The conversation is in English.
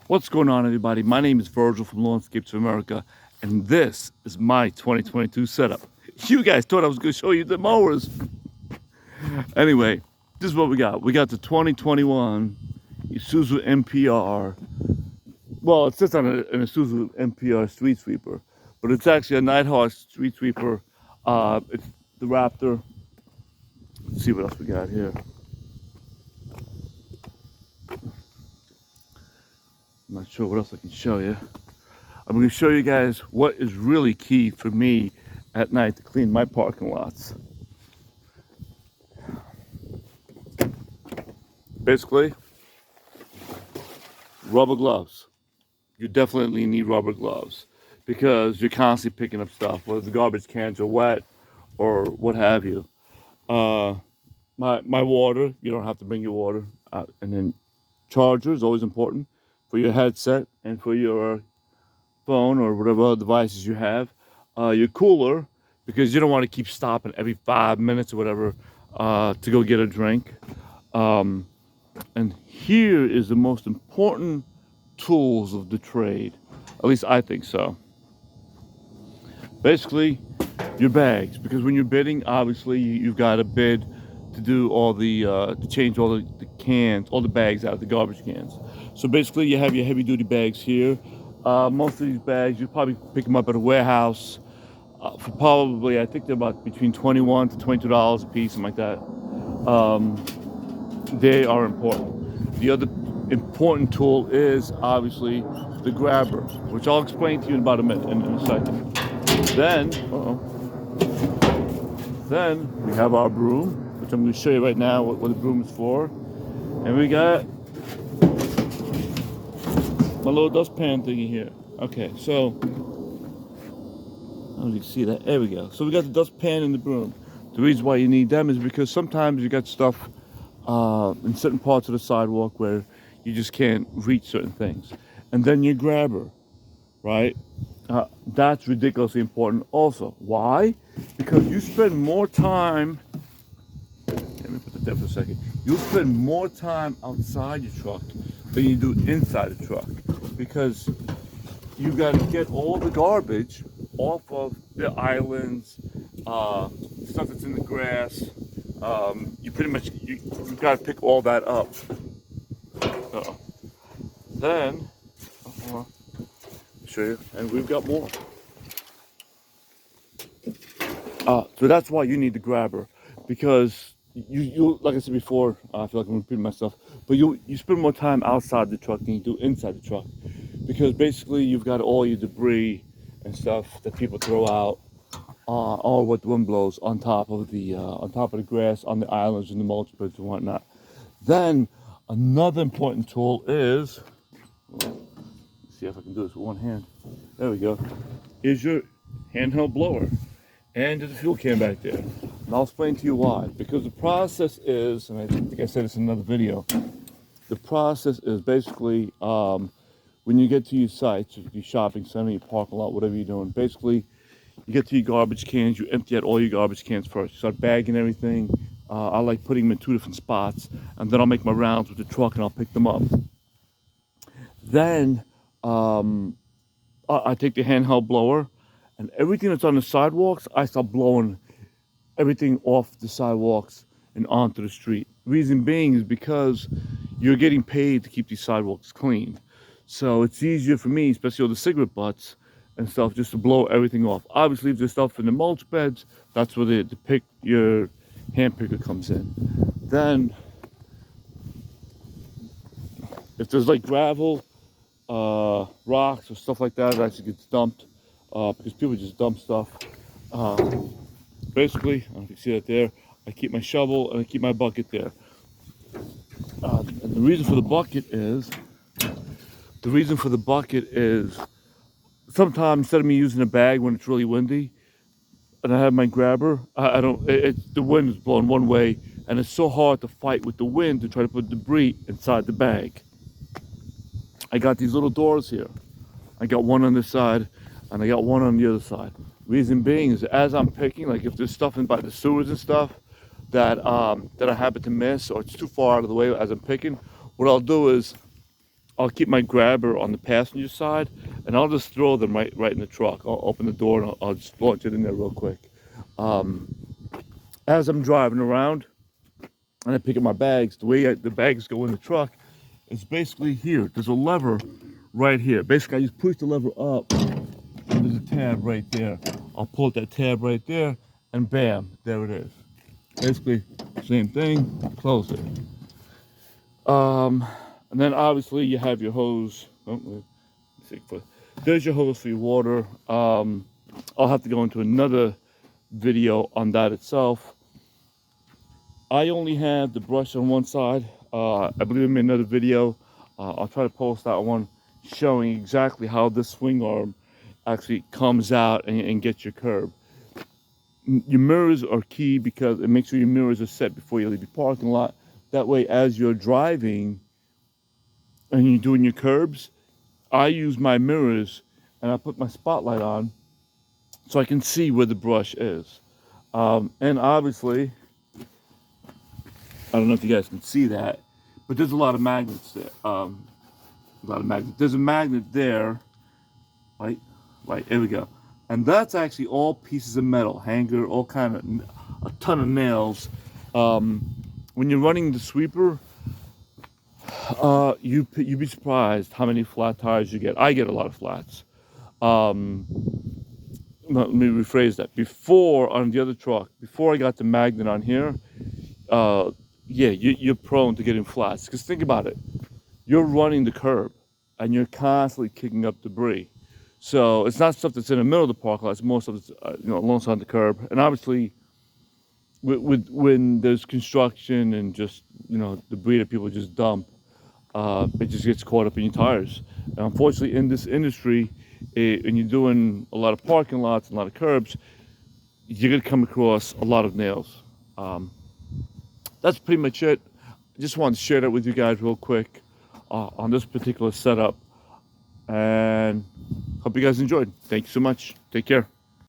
What's going on, everybody? My name is Virgil from Landscapes of America, and this is my 2022 setup. You guys thought I was going to show you the mowers. Anyway, this is what we got. We got the 2021 Isuzu MPR. Well, it sits on an Isuzu MPR street sweeper, but it's actually a Nighthawk street sweeper. It's the Raptor. Let's see what else we got here. I'm not sure what else I can show you. I'm going to show you guys what is really key for me at night to clean my parking lots. Basically, rubber gloves. You definitely need rubber gloves because you're constantly picking up stuff, whether the garbage cans are wet or what have you. My water, you don't have to bring your water. And then charger is always important for your headset and for your phone or whatever devices you have. Your cooler, because you don't want to keep stopping every 5 minutes or whatever to go get a drink. And here is the most important tools of the trade. At least I think so. Basically, your bags, because when you're bidding, obviously you've got to bid to do all the to change all the cans, all the bags out of the garbage cans. So basically, you have your heavy-duty bags here. Most of these bags, you probably pick them up at a warehouse for probably, I think they're about between $21 to $22 a piece, something like that. They are important. The other important tool is obviously the grabber, which I'll explain to you in about a minute, in a second. Then we have our broom, which I'm going to show you right now what the broom is for. And we got my little dustpan thingy here. Okay, so I don't know if you can see that. There we go. So we got the dustpan and the broom. The reason why you need them is because sometimes you got stuff in certain parts of the sidewalk where you just can't reach certain things. And then your grabber, right? That's ridiculously important also. Why? Because you spend more time, let me put that there for a second. You'll spend more time outside your truck than you do inside the truck, because you got to get all the garbage off of the islands, stuff that's in the grass. You pretty much, you've got to pick all that up. Then, show you, and we've got more. So that's why you need the grabber, because you like I said before, I feel like I'm repeating myself, but you spend more time outside the truck than you do inside the truck, because basically you've got all your debris and stuff that people throw out, or what the wind blows on top of the grass, on the islands and the mulch beds and whatnot. Then another important tool is, let's see if I can do this with one hand. There we go. Is your handheld blower. And there's a fuel can back there. And I'll explain to you why. Because the process is, and I think I said this in another video, the process is basically when you get to your sites, your shopping center, your parking lot, whatever you're doing, basically you get to your garbage cans, you empty out all your garbage cans first. You start bagging everything. I like putting them in 2 different spots, and then I'll make my rounds with the truck and I'll pick them up. Then I take the handheld blower, and everything that's on the sidewalks, I start blowing everything off the sidewalks and onto the street. Reason being is because you're getting paid to keep these sidewalks clean. So it's easier for me, especially all the cigarette butts and stuff, just to blow everything off. Obviously, if there's stuff in the mulch beds, that's where your hand picker comes in. Then, if there's like gravel, rocks or stuff like that, it actually gets dumped. Because people just dump stuff. Basically, I don't know if you see that there, I keep my shovel and I keep my bucket there. And the reason for the bucket is, sometimes instead of me using a bag when it's really windy, and I have my grabber, the wind is blowing one way, and it's so hard to fight with the wind to try to put debris inside the bag. I got these little doors here. I got one on this side, and I got one on the other side. Reason being is, as I'm picking, like if there's stuff in by the sewers and stuff that I happen to miss, or it's too far out of the way as I'm picking, what I'll do is I'll keep my grabber on the passenger side, and I'll just throw them right in the truck. I'll open the door and I'll just launch it in there real quick. As I'm driving around and I pick up my bags, the way the bags go in the truck is basically here. There's a lever right here. Basically, I just push the lever up, and there's a tab right there. I'll pull that tab right there, and bam, there it is. Basically, same thing, close it. And then obviously you have your hose. Oh, wait, there's your hose for your water. I'll have to go into another video on that itself. I only have the brush on one side. I believe I made another video. I'll try to post that one showing exactly how this swing arm actually comes out and gets your curb. Your mirrors are key because it makes sure your mirrors are set before you leave your parking lot. That way, as you're driving and you're doing your curbs, I use my mirrors and I put my spotlight on so I can see where the brush is. And obviously, I don't know if you guys can see that, but there's a lot of magnets there. A lot of magnets. There's a magnet there, right? Right, here we go. And that's actually all pieces of metal, hanger, all kind of, a ton of nails. When you're running the sweeper, you'd be surprised how many flat tires you get. I get a lot of flats. Let me rephrase that. Before, on the other truck, before I got the magnet on here, yeah, you're prone to getting flats. Because think about it. You're running the curb, and you're constantly kicking up debris. So it's not stuff that's in the middle of the parking lot. It's more stuff that's alongside the curb. And obviously, when there's construction and just debris that people just dump, it just gets caught up in your tires. And unfortunately, in this industry, and you're doing a lot of parking lots and a lot of curbs, you're gonna come across a lot of nails. That's pretty much it. I just wanted to share that with you guys real quick on this particular setup, and hope you guys enjoyed. Thank you so much. Take care.